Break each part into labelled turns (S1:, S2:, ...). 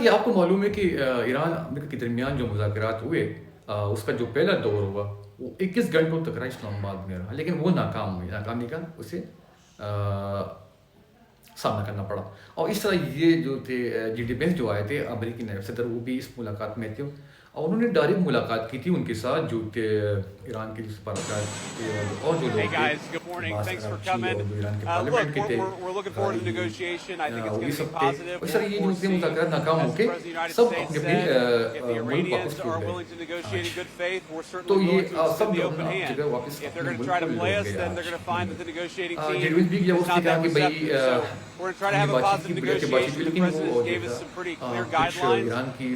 S1: کہ آپ کو معلوم ہے کہ ایران امریکہ کے درمیان جو مذاکرات ہوئے اس کا جو پہلا دور ہوا وہ 21 گھنٹوں تک رہا اسلام آباد میں رہا، لیکن وہ ناکام ہوئی، ناکامی کا اسے سامنا کرنا پڑا. اور اس طرح یہ جو تھے جی ڈی پینس جو آئے تھے امریکی نائب صدر، وہ بھی اس ملاقات میں تھے، اور انہوں نے ڈائریکٹ ملاقات کی تھی ان کے ساتھ جو کہ ایران کے سفارتکار تھے اور جو لوگ تھے عباس اراغچی اور جو ایران کے پارلیمنٹ کے تھے وہ یہ سب تھے. اور اس طرح یہ جو تھے مذاکرات ناکام ہو کے سب اپنے اپنے ملک واپس لوٹ گئے. تو یہ سب جو اپنا جگہ واپس اپنے ملک کو لوٹ گئے. جیڈوین بھی کیا اس نے کہا کہ بھائی ہم نے بات چیت کی بغیر کے بات چیت کی، لیکن وہ کچھ ایران کی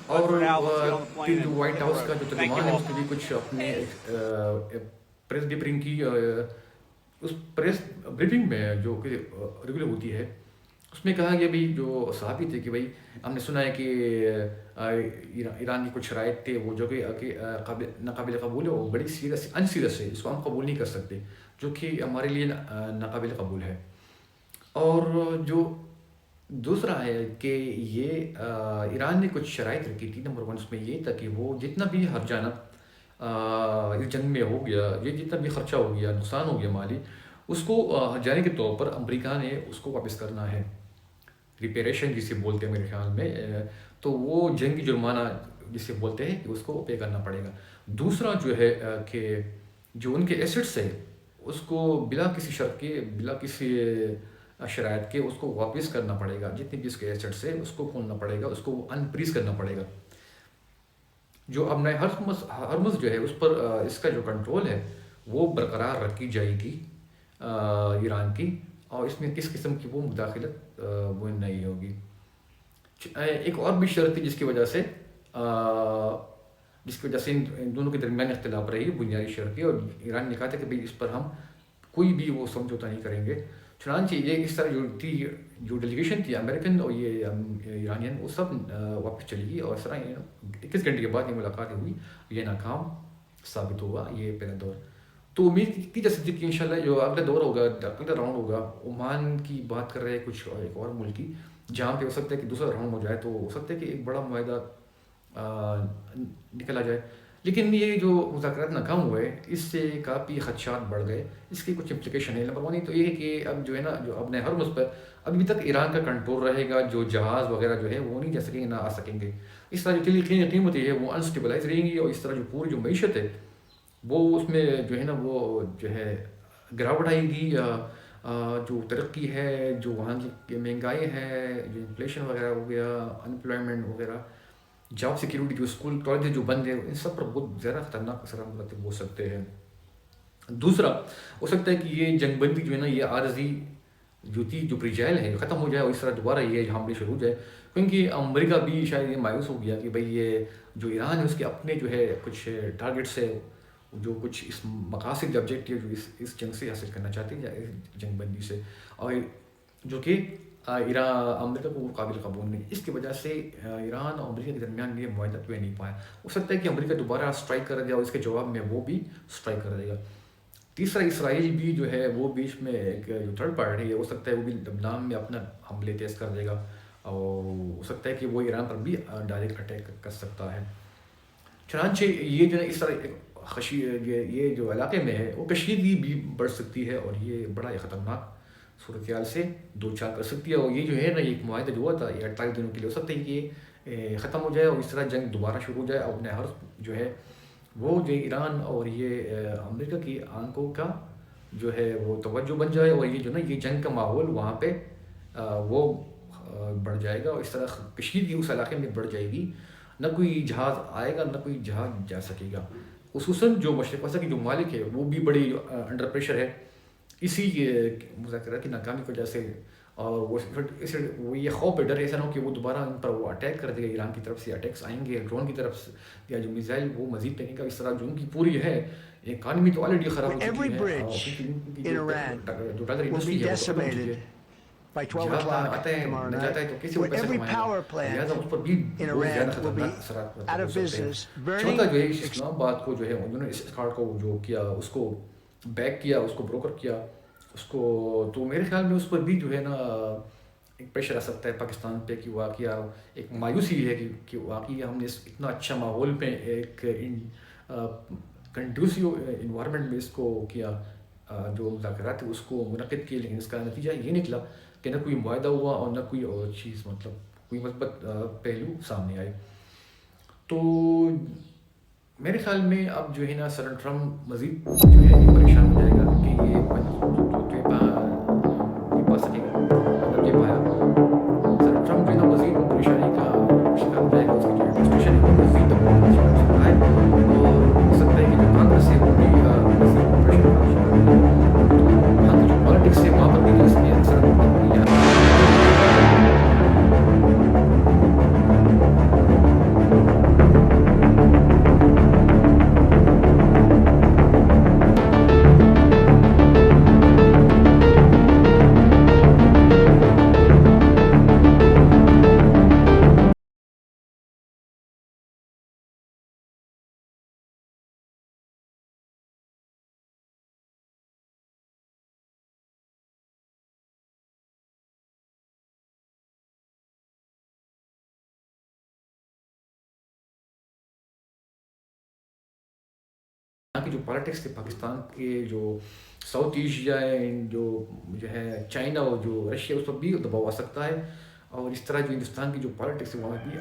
S1: اور جو وائٹ ہاؤس کا جو ترجمان ہے اس نے بھی کچھ اپنے پریس بریفنگ کی. اس پریس بریفنگ میں جو کہ ریگولر ہوتی ہے اس میں کہا گیا بھائی جو صحافی تھے کہ بھائی ہم نے سنا ہے کہ ایران کی کچھ شرائط تھے وہ جو کہ ناقابل قبول ہے، وہ بڑی سیریس انسیریس ہے، اس کو ہم قبول نہیں کر سکتے، جو کہ ہمارے لیے ناقابل قبول ہے. اور جو دوسرا ہے کہ یہ ایران نے کچھ شرائط رکھی تھی. نمبر 1 اس میں یہ تھا کہ وہ جتنا بھی ہرجانہ اس جنگ میں ہو گیا، یہ جتنا بھی خرچہ ہو گیا، نقصان ہو گیا مالی، اس کو ہرجانے کے طور پر امریکہ نے اس کو واپس کرنا ہے، ریپیریشن جسے بولتے ہیں میرے خیال میں. تو وہ جنگی جرمانہ جسے بولتے ہیں کہ اس کو پے کرنا پڑے گا. دوسرا جو ہے کہ جو ان کے ایسٹس ہے اس کو بلا کسی شرط کے، بلا کسی شرائط کے اس کو واپس کرنا پڑے گا. جتنے بھی اس کے ایسٹس ہے اس کو کھولنا پڑے گا، اس کو انفریز کرنا پڑے گا. جو اب نئے ہرمز جو ہے اس پر اس کا جو کنٹرول ہے وہ برقرار رکھی جائے گی ایران کی، اور اس میں کس قسم کی وہ مداخلت وہ نہیں ہوگی. ایک اور بھی شرط تھی جس کی وجہ سے ان دونوں کے درمیان اختلاف رہی، بنیادی شرط ہے، اور ایران نے کہا تھا کہ بھائی اس پر ہم کوئی بھی وہ سمجھوتا نہیں کریں گے. چنانچہ یہ اس طرح جو تھی، جو ڈیلیگیشن تھی امریکن اور یہ ایرانین، وہ سب واپس چلی گئی. اور اس طرح 21 گھنٹے کے بعد یہ ملاقات ہوئی، یہ ناکام ثابت ہوا یہ پہلا دور. تو امید کی جا سکتی کہ انشاءاللہ جو اگلا دور ہوگا، اگلا راؤنڈ ہوگا، عمان کی بات کر رہے ہیں کچھ ایک اور ملک کی، جہاں پہ ہو سکتا ہے کہ دوسرا راؤنڈ ہو جائے، تو ہو سکتا ہے کہ ایک بڑا معاہدہ نکل آ جائے. لیکن یہ جو مذاکرات ناکام ہوئے اس سے کافی خدشات بڑھ گئے. اس کی کچھ امپلیکیشن ہے. نمبر 1 تو یہ ہے کہ اب جو ہے نا، جو اپنے ہرمز پر ابھی تک ایران کا کنٹرول رہے گا، جو جہاز وغیرہ جو ہے وہ نہیں جا سکیں گے، نہ آ سکیں گے. اس طرح جو قیمتیں ہے وہ انسٹیبلائز رہیں گی، اور اس طرح جو پوری جو معیشت ہے وہ اس میں جو ہے نا وہ جو ہے گراوٹ آئے گی. جو ترقی ہے، جو وہاں کی مہنگائی ہے، جو انفلیشن وغیرہ ہو گیا، انپلائمنٹ وغیرہ، جاب سیکیورٹی، جو اسکول کالج جو بند ہے، ان سب پر بہت زیادہ خطرناک اثرات مرتب ہو سکتے ہیں. دوسرا ہو سکتا ہے کہ یہ جنگ بندی جو ہے نا یہ عارضی جو تھی، جو پریجائل ہے، ختم ہو جائے، اور اس طرح دوبارہ یہ حملے شروع ہو جائے. کیونکہ امریکہ بھی شاید یہ مایوس ہو گیا کہ بھائی یہ جو ایران ہے اس کے اپنے جو ہے کچھ ٹارگیٹس ہے، جو کچھ اس مقاصد آبجیکٹیو جو اس جنگ سے حاصل کرنا چاہتے ہیں، یا اس جنگ بندی سے، اور جو کہ ایران امریکہ کو قابل قبول نہیں. اس کی وجہ سے ایران اور امریکہ کے درمیان یہ معاہدہ ہوئے نہیں پایا. ہو سکتا ہے کہ امریکہ دوبارہ اسٹرائک کر دے، اور اس کے جواب میں وہ بھی اسٹرائک کر دے گا. تیسرا اسرائیل بھی جو ہے وہ بیچ میں ایک جو تھرڈ پارٹی ہے، ہو سکتا ہے وہ بھی لبنان میں اپنا حملے تیز کر دے گا، اور ہو سکتا ہے کہ وہ ایران پر بھی ڈائریکٹ اٹیک کر سکتا ہے. چنانچہ یہ جو ہے اس طرح یہ جو علاقے میں ہے وہ کشیدگی بھی بڑھ سکتی ہے، اور یہ بڑا خطرناک صورتحال سے دو چار کر سکتی ہے. اور یہ جو ہے نا ایک معاہدہ جو ہوا تھا یہ 28 دنوں کے لیے، ہو سکتا ہے کہ یہ ختم ہو جائے، اور اس طرح جنگ دوبارہ شروع ہو جائے. اور اپنے ہر جو ہے وہ جو ایران اور یہ امریکہ کی آنکھوں کا جو ہے وہ توجہ بن جائے، اور یہ جو نا یہ جنگ کا ماحول وہاں پہ وہ بڑھ جائے گا، اور اس طرح کشیدگی اس علاقے میں بڑھ جائے گی. نہ کوئی جہاز آئے گا، نہ کوئی جہاز جا سکے گا. خصوصاً جو مشرق وسطی کے جو مالک ہے وہ بھی بڑی انڈر پریشر ہے اسی مذاکرات کی ناکامی کی وجہ سے. اور وہ یہ خوف ہے، ڈر ایسا نہ ہو کہ وہ دوبارہ ان پر وہ اٹیک کر دے گا. ایران کی طرف سے اٹیکس آئیں گے، ڈرون کی طرف سے، یا جو میزائل وہ مزید پھینکے گا. اس طرح جو ان کی پوری ہے اکانومی تو آلریڈی خراب ہو چکی ہے، جو ڈالر انڈسٹری ہے وہ ختم ہو چکی ہے. جہاں آتا ہے نہ جاتا ہے تو کیسے وہ پیسہ کمائے گا، لہٰذا اس پر بھی بہت زیادہ خطرناک اثرات ہو سکتے ہیں. چوتھا جو ہے اسلام آباد کو جو ہے انہوں نے اس کارڈ کو جو کیا، اس کو بیک کیا، اس کو بروکر کیا، اس کو تو میرے خیال میں اس پر بھی جو ہے نا ایک پریشر آ سکتا ہے پاکستان پہ کہ واقعہ ایک مایوسی ہے کہ واقعی ہم نے اتنا اچھا ماحول پہ ایک کنڈیوسیو انوائرمنٹ میں اس کو کیا، جو مذاکرات تھے اس کو منعقد کیے، لیکن اس کا نتیجہ یہ نکلا کہ نہ کوئی معاہدہ ہوا اور نہ کوئی اور چیز، مطلب کوئی مثبت پہلو سامنے آئے. تو میرے خیال میں اب جو ہے نا سر ٹرمپ مزید جو ہے یہ پریشان ہو جائے گا کہ یہ جو طے نہیں پا سکے گا. اگر یہ پایا سر ٹرمپ جو ہے نا مزید وہ پریشانی کا شکار ہو جائے گا، اس کی جو ایڈمنسٹریشن ہے وہ مزید دباؤ کا شکار ہو سکتا ہے، اور ہو سکتا ہے کہ جو کانگریس ہے وہ بھی مزید پریشر کا شکار ہو جائے. تو وہاں کی جو پالیٹکس ہے وہاں پر بھی جو اس میں اثر پڑے گا. یہاں کی جو پالیٹکس تھے پاکستان کے، جو ساؤتھ ایشیا ہے، جو ہے چائنا اور جو رشیا، اس پر بھی دباؤ آ سکتا ہے. اور اس طرح جو ہندوستان کی جو پالیٹکس ہے وہاں بھی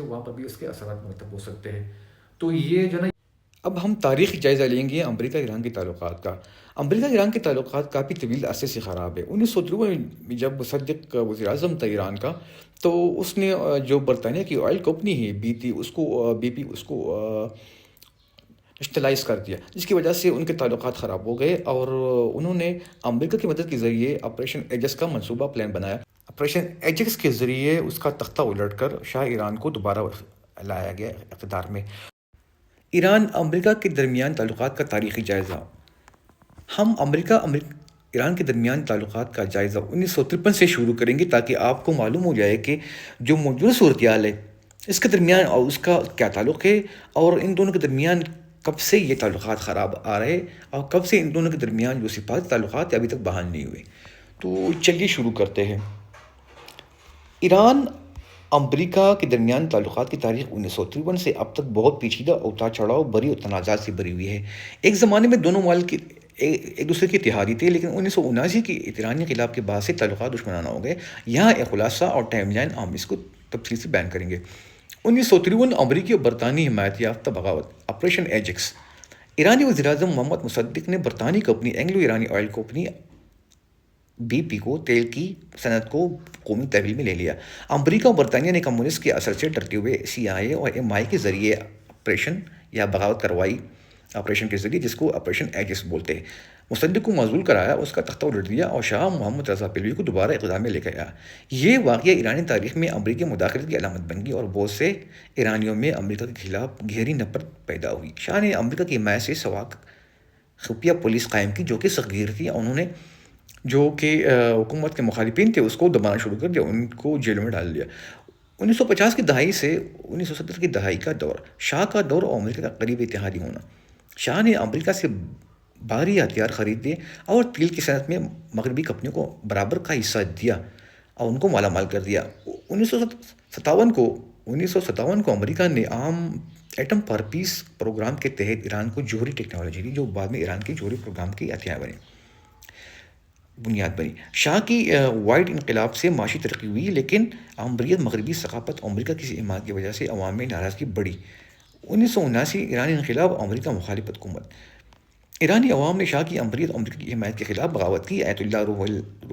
S1: وہاں پر بھی اس کے اثرات مرتب ہو سکتے ہیں. تو یہ جو نا اب ہم تاریخی جائزہ لیں گے امریکہ ایران کے تعلقات کا. امریکہ ایران کے تعلقات کافی طویل عرصے سے خراب ہے. 1953 میں جب مصدق وزیر اعظم تھا ایران کا، تو اس نے جو برطانیہ کی آئل کمپنی ہے بی پی اس کو نیشنلائز کر دیا، جس کی وجہ سے ان کے تعلقات خراب ہو گئے، اور انہوں نے امریکہ کی مدد کے ذریعے آپریشن ایجس کا منصوبہ پلان بنایا. آپریشن ایجس کے ذریعے اس کا تختہ الٹ کر شاہ ایران کو دوبارہ لایا گیا اقتدار میں. ایران امریکہ کے درمیان تعلقات کا تاریخی جائزہ. ہم امریکہ ایران کے درمیان تعلقات کا جائزہ 1953 سے شروع کریں گے، تاکہ آپ کو معلوم ہو جائے کہ جو موجودہ صورتحال ہے اس کے درمیان اور اس کا کیا تعلق ہے، اور ان دونوں کے درمیان کب سے یہ تعلقات خراب آ رہے، اور کب سے ان دونوں کے درمیان جو سفارتی تعلقات ابھی تک بحال نہیں ہوئے. تو چلیے شروع کرتے ہیں. ایران امریکہ کے درمیان تعلقات کی تاریخ 1953 سے اب تک بہت پیچیدہ، اتار چڑھاؤ بری اور تنازعات سے بری ہوئی ہے. ایک زمانے میں دونوں ممالک ایک دوسرے کے اتحادی تھے، لیکن 1979 کے ایرانی انقلاب کے بعد سے تعلقات دشمنانہ ہو گئے. یہاں ایک خلاصہ اور ٹائم لائن ہم اس کو تفصیل سے بیان کریں گے. 1953 امریکی اور برطانوی حمایت یافتہ بغاوت آپریشن ایجکس. ایرانی وزیر اعظم محمد مصدق نے برطانوی کمپنی اینگلو ایرانی آئل کمپنی بی پی کو تیل کی صنعت کو قومی تحویل میں لے لیا. امریکہ اور برطانیہ نے کمیونسٹ کے اثر سے ڈرتے ہوئے CIA اور MI کے ذریعے آپریشن یا بغاوت کروائی، آپریشن کے ذریعے، جس کو آپریشن ایجس بولتے ہیں. مصدق کو معزول کرایا، اس کا تختہ الٹ دیا اور شاہ محمد رضا پہلوی کو دوبارہ اقتدار میں لے کے آیا. یہ واقعہ ایرانی تاریخ میں امریکی مداخلت کی علامت بن گئی، اور بہت سے ایرانیوں میں امریکہ کے خلاف گہری نفرت پیدا ہوئی. شاہ نے امریکہ کی حمایت سے سواک خفیہ پولیس قائم کی، جو کہ سخت تھی. انہوں نے جو کہ حکومت کے مخالفین تھے اس کو دبانا شروع کر دیا، ان کو جیلوں میں ڈال دیا. 1950 کی دہائی سے 1970 کی دہائی کا دور، شاہ کا دور اور امریکہ کا قریب اتحادی ہونا. شاہ نے امریکہ سے بھاری ہتھیار خریدے اور تیل کی صنعت میں مغربی کمپنیوں کو برابر کا حصہ دیا اور ان کو مالا مال کر دیا. 1957 کو امریکہ نے عام ایٹم فار پیس پروگرام کے تحت ایران کو جوہری ٹیکنالوجی دی، جو بعد میں ایران کے جوہری پروگرام کی بنیاد بنی. شاہ کی وائٹ انقلاب سے معاشی ترقی ہوئی، لیکن امریت مغربی ثقافت امریکہ کی حمایت کی وجہ سے عوام میں ناراضگی بڑھی. 1979 ایرانی انقلاب امریکہ مخالف حکومت. ایرانی عوام نے شاہ کی امریت امریکہ کی حمایت کے خلاف بغاوت کی. آیت اللہ روح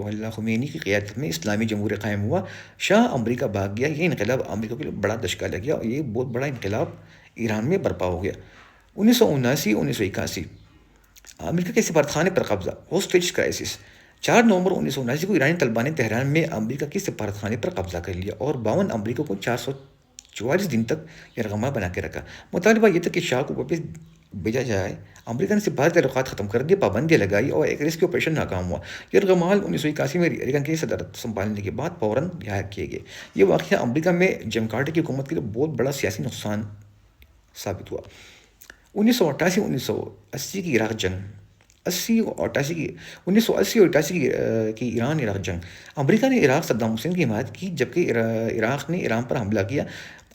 S1: اللہ خمینی کی قیادت میں اسلامی جمہوریہ قائم ہوا. شاہ امریکہ بھاگ گیا. یہ انقلاب امریکہ کے لیے بڑا دھچکا لگ گیا، اور یہ بہت بڑا انقلاب ایران میں برپا ہو گیا. 1979-1981 امریکہ کے سفارتخانے پر قبضہ، ہوسٹیج کرائسس. 4 نومبر 1979 کو ایرانی طلباء نے تہران میں امریکہ کے سفارتخانے پر قبضہ کر لیا اور 52 امریکہ کو 444 دن تک یرغمال بنا کے رکھا. مطالبہ یہ تھا کہ شاہ کو واپس بھیجا جائے. امریکہ نے سفارتی تعلقات ختم کر دیے، پابندیاں لگائی، اور ایک ریسکیو آپریشن ناکام ہوا. یرغمال 1981 میں ریگن کی صدارت سنبھالنے کے بعد فوراً رہا کیے گئے. یہ واقعہ امریکہ میں جیم کارٹر کی حکومت کے لیے بہت بڑا سیاسی نقصان ثابت ہوا. 1988-1980 کی عراق جنگ.
S2: 1980 اور 88 کی ایران عراق جنگ، امریکہ نے عراق صدام حسین کی حمایت کی جبکہ عراق نے ایران پر حملہ کیا۔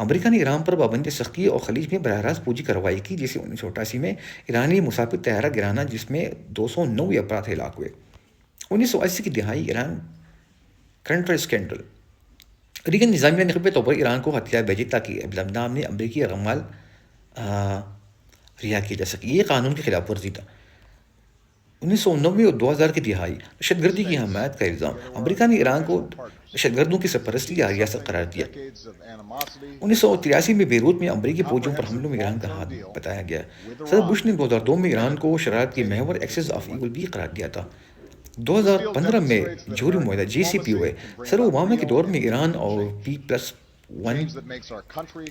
S2: امریکہ نے ایران پر پابندی سخت کی اور خلیج میں براہ راست فوجی کارروائی کی، جیسے 1988 میں ایرانی مسافر طیارہ گرانا جس میں 209 افراد ہلاک ہوئے۔ 1980 کی دہائی ایران کنٹرا اسکینڈل، ریگن نظامیہ نے خفیہ طور پر ایران کو ہتھیار بھیجے تاکہ لبنان میں امریکی رمال رہا کیا جا سکے، یہ قانون کی خلاف ورزی تھا۔ 1990 اور 2000 کی دہائی، دہشت گردی کی حمایت کا الزام، امریکہ نے ایران کو دہشت گردوں کی سرپرستی یا ریاست قرار دیا۔ 1983 میں بیروت میں امریکی فوجیوں پر حملوں میں ایران کا ہاتھ بتایا گیا۔ صدر بش نے 2002 میں ایران کو شرارت کے محور ایکسس آف ایول بھی قرار دیا تھا۔ 2015 میں جوہری معاہدہ JCPOA، صدر اوباما کے دور میں ایران اور P+1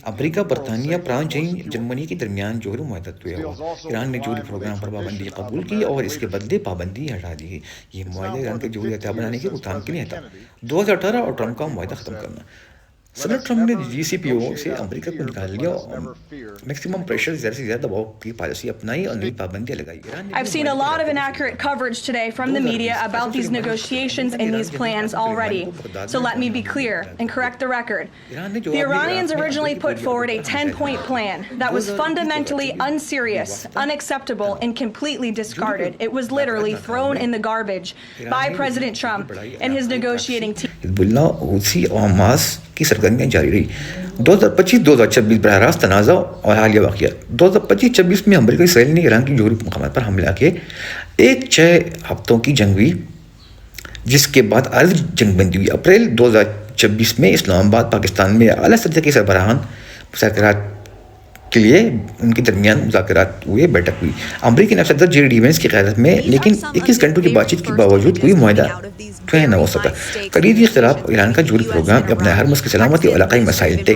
S2: امریکہ، برطانیہ، فرانس، جرمنی کے درمیان جوہری معاہدہ طے ہوا۔ ایران نے جوہری پروگرام پر پابندی قبول کی اور اس کے بدلے پابندی ہٹا دی گئی۔ یہ معاہدہ ایران کے جوہری ہتھیار بنانے کی روک تھام کے لیے تھا۔ 2018 اور ٹرمپ کا معاہدہ ختم کرنا، صدر ٹرمپ نے JCPOA سے امریکہ کو نکال لیا اور میکسیمم پریشر، زیادہ سے زیادہ دباؤ کی پالیسی اپنائی اور نئی پابندیاں لگائی۔
S3: I've seen a lot of inaccurate coverage today from the media about these negotiations and these plans already. So let me be clear and correct the record. The Iranians originally put forward a 10-point plan that was fundamentally unserious, unacceptable, and completely discarded. It was literally thrown in the garbage by President Trump and his negotiating team.
S2: حزب اللہ، حوثی اور Hamas کی سرگرمیاں جاری رہی۔ 2025-2026 براہ راست تنازع اور حالیہ واقعات۔ 2025-26 میں امریکہ اسرائیل نے ایران کی جوہری مقامات پر حملہ کیے، ایک 6 ہفتوں کی جنگ ہوئی جس کے بعد عارضی جنگ بندی ہوئی۔ اپریل 2026 میں اسلام آباد، پاکستان میں اعلیٰ سطح کے سربراہان مذاکرات کے لیے ان کے درمیان مذاکرات ہوئے، بیٹھک ہوئی امریکی نائب صدر JD وینس کی قیادت میں، لیکن 21 گھنٹوں کی بات چیت کے باوجود کوئی معاہدہ طے نہ ہو سکا۔ کلیدی اختلاف ایران کا جوہری پروگرام، اپنے ہرمز کی سلامتی اور علاقائی مسائل تھے۔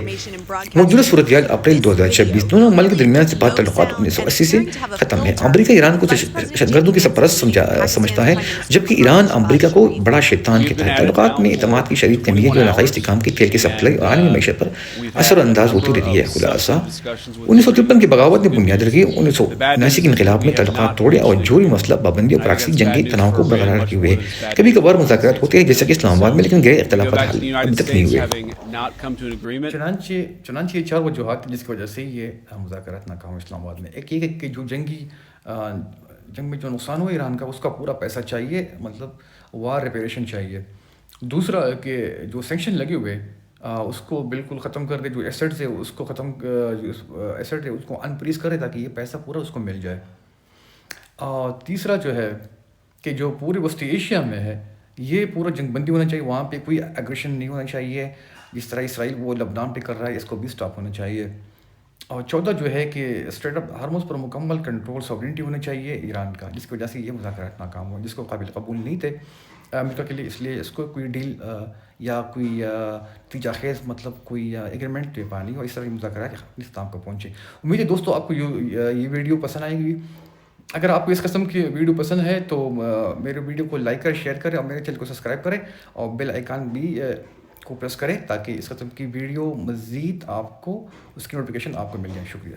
S2: موجودہ صورتحال اپریل 2026، دونوں ممالک کے درمیان سپاہی تعلقات 1980 سے ختم ہیں۔ امریکہ ایران کو دہشت گردوں کی سرپرست سمجھتا ہے جبکہ ایران امریکہ کو بڑا شیطان کہتا ہے۔ تعلقات میں اعتماد کی شدید کمی ہے جو علاقائی استحکام کی تیل کی سپلائی اور عالمی معیشت پر اثر انداز ہوتی رہتی ہے۔ خلاصہ 1953 کی بغاوت نے بنیاد رکھی، 1979 کے انقلاب میں تعلقات توڑے اور جوہری مسئلہ پابندی اور پراکسی جنگی تناؤ کو برقرار رکھے ہوئے ہیں۔ کبھی کبھار مذاکرات ہوتے ہیں جیسے کہ اسلام آباد میں، لیکن گہرے اختلافات حل ابھی تک نہیں ہوئے۔
S1: چنانچہ یہ 4 وجوہات جس کی وجہ سے یہ مذاکرات ناکام ہوئے اسلام آباد میں۔ ایک یہ ہے کہ جو جنگ میں جو نقصان ہوا ایران کا، اس کا پورا پیسہ چاہیے، مطلب وار ریپیریشن چاہیے۔ دوسرا کہ جو سینکشن لگے ہوئے اس کو بالکل ختم کر دے، جو ایسٹس ہے اس کو ختم، جو ایسٹ ہے اس کو انفریز کرے تاکہ یہ پیسہ پورا اس کو مل جائے۔ اور تیسرا جو ہے کہ جو پورے وسطی ایشیا میں ہے یہ پورا جنگ بندی ہونا چاہیے، وہاں پہ کوئی ایگریشن نہیں ہونا چاہیے، جس طرح اسرائیل وہ لبنان پہ کر رہا ہے اس کو بھی سٹاپ ہونا چاہیے۔ اور چوتھا جو ہے کہ اسٹریٹ اپ ہارموز پر مکمل کنٹرول ساورنٹی ہونا چاہیے ایران کا، جس کی وجہ سے یہ مذاکرات ناکام ہوئے، جس کو قابل قبول نہیں تھے امریکہ کے لیے، اس لیے اس کو کوئی ڈیل یا کوئی نتیجہ خیز مطلب کوئی ایگریمنٹ دے پانی اور اس طرح کی مذاکرات اختتام کو پہنچے۔ امید ہے دوستوں آپ کو یہ ویڈیو پسند آئے گی۔ اگر آپ کو اس قسم کی ویڈیو پسند ہے تو میرے ویڈیو کو لائک کریں، شیئر کریں اور میرے چینل کو سبسکرائب کریں اور بیل آئیکن بھی کو پریس کریں تاکہ اس قسم کی ویڈیو مزید آپ کو اس کی نوٹیفیکیشن آپ کو مل جائے۔ شکریہ۔